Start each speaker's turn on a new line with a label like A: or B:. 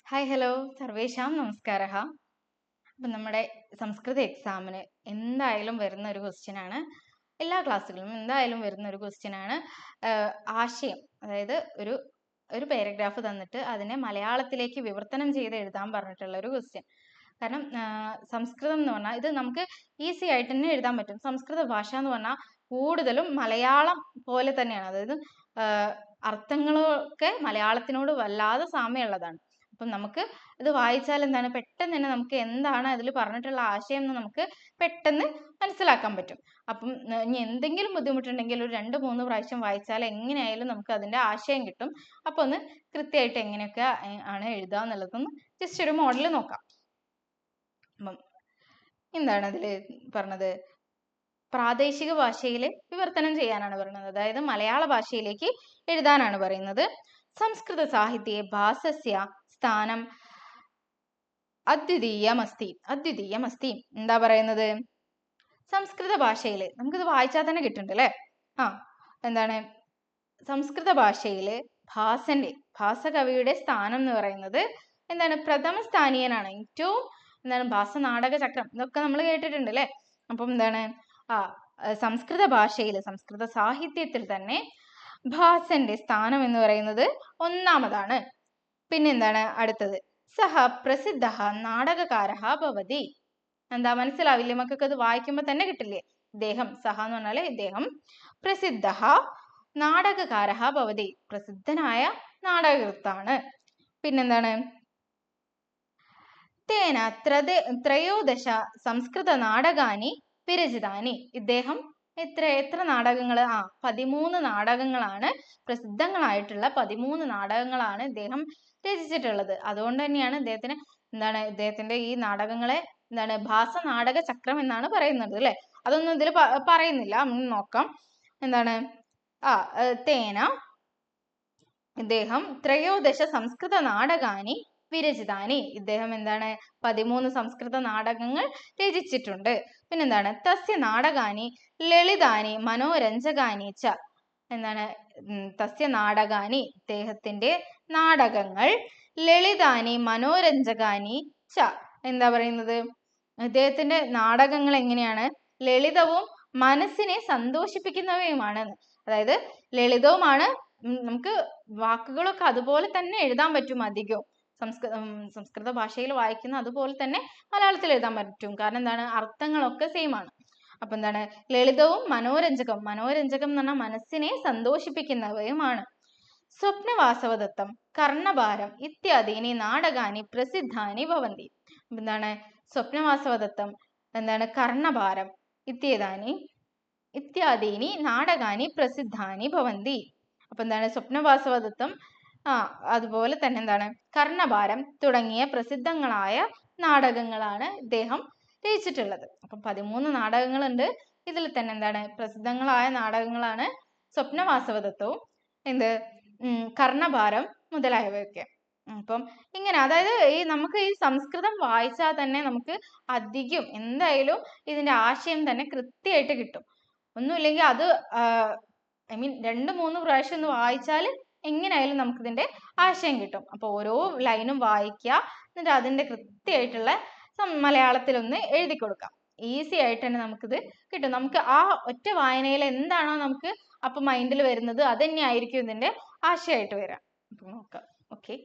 A: Hi hello സർവേഷാം നമസ്കാരः. അപ്പം നമ്മുടെ സംസ്കൃത എക്സാമിന് എന്തായാലും വരുന്ന ഒരു ക്വസ്റ്റ്യൻ ആണ്. എല്ലാ ക്ലാസ്സുകളിലും എന്തായാലും വരുന്ന ഒരു ക്വസ്റ്റ്യൻ ആണ്. ആശയം, അതായത് ഒരു പാരഗ്രാഫ് തന്നിട്ട് അതിനെ മലയാളത്തിലേക്ക് വിവർത്തനം ചെയ്ത് എഴുതാൻ പറഞ്ഞിട്ടുള്ള ഒരു ക്വസ്റ്റ്യൻ. കാരണം സംസ്കൃതം എന്ന് പറഞ്ഞാൽ ഇത് നമുക്ക് ഈസി ആയിട്ട് തന്നെ എഴുതാൻ പറ്റും. സംസ്കൃത ഭാഷ എന്ന് പറഞ്ഞാൽ കൂടുതലും മലയാളം പോലെ തന്നെയാണ്. അതായത് അർത്ഥങ്ങളൊക്കെ മലയാളത്തിനോട് വല്ലാതെ സാമ്യമുള്ളതാണ്. അപ്പം നമുക്ക് ഇത് വായിച്ചാൽ എന്താണ്, പെട്ടെന്ന് തന്നെ നമുക്ക് എന്താണ് അതിൽ പറഞ്ഞിട്ടുള്ള ആശയം എന്ന് നമുക്ക് പെട്ടെന്ന് മനസ്സിലാക്കാൻ പറ്റും. അപ്പം ഇനി എന്തെങ്കിലും ബുദ്ധിമുട്ടുണ്ടെങ്കിൽ ഒരു 2-3 പ്രാവശ്യം വായിച്ചാൽ എങ്ങനെയായാലും നമുക്ക് അതിന്റെ ആശയം കിട്ടും. അപ്പൊ ഒന്ന് കൃത്യമായിട്ട് എങ്ങനെയൊക്കെ ആണ് എഴുതുക എന്നുള്ളതൊന്ന് ജസ്റ്റ് ഒരു മോഡൽ നോക്കാം. അപ്പം എന്താണ് അതിൽ പറഞ്ഞത്, പ്രാദേശിക ഭാഷയിൽ വിവർത്തനം ചെയ്യാനാണ് പറയുന്നത്. അതായത് മലയാള ഭാഷയിലേക്ക് എഴുതാനാണ് പറയുന്നത്. സംസ്കൃത സാഹിത്യെ ഭാസസ്യ സ്ഥാനം അദ്വിതീയമസ്തി. എന്താ പറയുന്നത്, സംസ്കൃത ഭാഷയില് നമുക്കിത് വായിച്ചാൽ തന്നെ കിട്ടുന്നുണ്ട് അല്ലെ. എന്താണ്, സംസ്കൃത ഭാഷയില് ഭാസകവിയുടെ സ്ഥാനം എന്ന് പറയുന്നത് എന്താണ്, പ്രഥമ സ്ഥാനീയനാണ്. ഏറ്റവും എന്താണ്, ഭാസ നാടക ചക്രം ഇതൊക്കെ നമ്മൾ കേട്ടിട്ടുണ്ട് അല്ലെ. അപ്പം എന്താണ്, സംസ്കൃത ഭാഷയിൽ സംസ്കൃത സാഹിത്യത്തിൽ തന്നെ ഭാസന്റെ സ്ഥാനം എന്ന് പറയുന്നത് ഒന്നാമതാണ്. പിന്നെന്താണ് അടുത്തത്, സഹ പ്രസിദ്ധ നാടകകാരഃ ഭവതി. എന്താ, മനസ്സിലാവില്ലേ മക്കൾക്ക്? അത് വായിക്കുമ്പോൾ തന്നെ കിട്ടില്ലേ. ഇദ്ദേഹം, സഹ എന്ന് പറഞ്ഞാല് ഇദ്ദേഹം, പ്രസിദ്ധ നാടകകാരഃ ഭവതി, പ്രസിദ്ധനായ നാടകകൃത്താണ്. പിന്നെന്താണ്, തേന ത്രയോദശ സംസ്കൃത നാടകാനി വിരചിതാനി. ഇദ്ദേഹം എത്ര നാടകങ്ങൾ, 13 നാടകങ്ങളാണ്, പ്രസിദ്ധങ്ങളായിട്ടുള്ള 13 നാടകങ്ങളാണ് ഇദ്ദേഹം രചിച്ചിട്ടുള്ളത്. അതുകൊണ്ട് തന്നെയാണ് ഇദ്ദേഹത്തിന് എന്താണ്, ഇദ്ദേഹത്തിന്റെ ഈ നാടകങ്ങളെ എന്താണ്, ഭാസ നാടക ചക്രം എന്നാണ് പറയുന്നത് അല്ലെ. അതൊന്നും ഇതിൽ പറയുന്നില്ല, നോക്കാം. എന്താണ്, തേന ഇദ്ദേഹം ത്രയോദശ സംസ്കൃത നാടകാനി വിരചിതാനി. ഇദ്ദേഹം എന്താണ്, 13 സംസ്കൃത നാടകങ്ങൾ രചിച്ചിട്ടുണ്ട്. പിന്നെന്താണ്, തസ്യ നാടകാനി ലളിതാനി മനോരഞ്ജകാനി ച. എന്താണ്, തസ്യ നാടകാനി ഇദ്ദേഹത്തിന്റെ നാടകങ്ങൾ ലളിതാനി മനോരഞ്ജകാനി ച. എന്താ പറയുന്നത്, ഇദ്ദേഹത്തിന്റെ നാടകങ്ങൾ എങ്ങനെയാണ്, ലളിതവും മനസ്സിനെ സന്തോഷിപ്പിക്കുന്നവയുമാണ്. അതായത് ലളിതവുമാണ്, നമുക്ക് വാക്കുകളൊക്കെ അതുപോലെ തന്നെ എഴുതാൻ പറ്റും. അധികവും സംസ്കൃത ഭാഷയിൽ വായിക്കുന്ന അതുപോലെ തന്നെ മലയാളത്തിൽ എഴുതാൻ പറ്റും. കാരണം എന്താണ്, അർത്ഥങ്ങളൊക്കെ സെയിം ആണ്. അപ്പൊ എന്താണ്, ലളിതവും മനോരഞ്ജകം എന്ന് പറഞ്ഞാൽ മനസ്സിനെ സന്തോഷിപ്പിക്കുന്നവയുമാണ്. സ്വപ്നവാസവദത്തം, കർണഭാരം ഇത്യാദീനി നാടകാനി പ്രസിദ്ധാനി ഭവന്തി. എന്താണ്, സ്വപ്നവാസവദത്തം, എന്താണ്, കർണഭാരം ഇത്യാദീനി നാടകാനി പ്രസിദ്ധാനി ഭവന്തി. അപ്പൊ എന്താണ്, സ്വപ്നവാസവദത്തം, അതുപോലെ തന്നെ എന്താണ്, കർണഭാരം തുടങ്ങിയ പ്രസിദ്ധങ്ങളായ നാടകങ്ങളാണ് ഇദ്ദേഹം രചിച്ചിട്ടുള്ളത്. അപ്പൊ 13 നാടകങ്ങളുണ്ട്. ഇതിൽ തന്നെ എന്താണ്, പ്രസിദ്ധങ്ങളായ നാടകങ്ങളാണ് സ്വപ്നവാസവദത്തവും കർണഭാരം മുതലായവയൊക്കെ. അപ്പം ഇങ്ങനെ, അതായത് നമുക്ക് ഈ സംസ്കൃതം വായിച്ചാൽ തന്നെ നമുക്ക് അധികം എന്തായാലും ഇതിന്റെ ആശയം തന്നെ കൃത്യമായിട്ട് കിട്ടും. ഒന്നുമില്ലെങ്കിൽ അത് I mean 2-3 പ്രാവശ്യം ഒന്ന് വായിച്ചാൽ എങ്ങനെയായാലും നമുക്ക് ഇതിന്റെ ആശയം കിട്ടും. അപ്പൊ ഓരോ ലൈനും വായിക്കുക, എന്നിട്ട് അതിന്റെ കൃത്യമായിട്ടുള്ള മലയാളത്തിൽ ഒന്ന് എഴുതി കൊടുക്കാം. ഈസി ആയിട്ട് തന്നെ നമുക്കിത് കിട്ടും. നമുക്ക് ആ ഒറ്റ വായനയിൽ എന്താണോ നമുക്ക് അപ്പൊ മൈൻഡിൽ വരുന്നത് അത് തന്നെയായിരിക്കും ഇതിന്റെ ആശയമായിട്ട് വരാം. അപ്പൊ നോക്കാം. ഓക്കെ.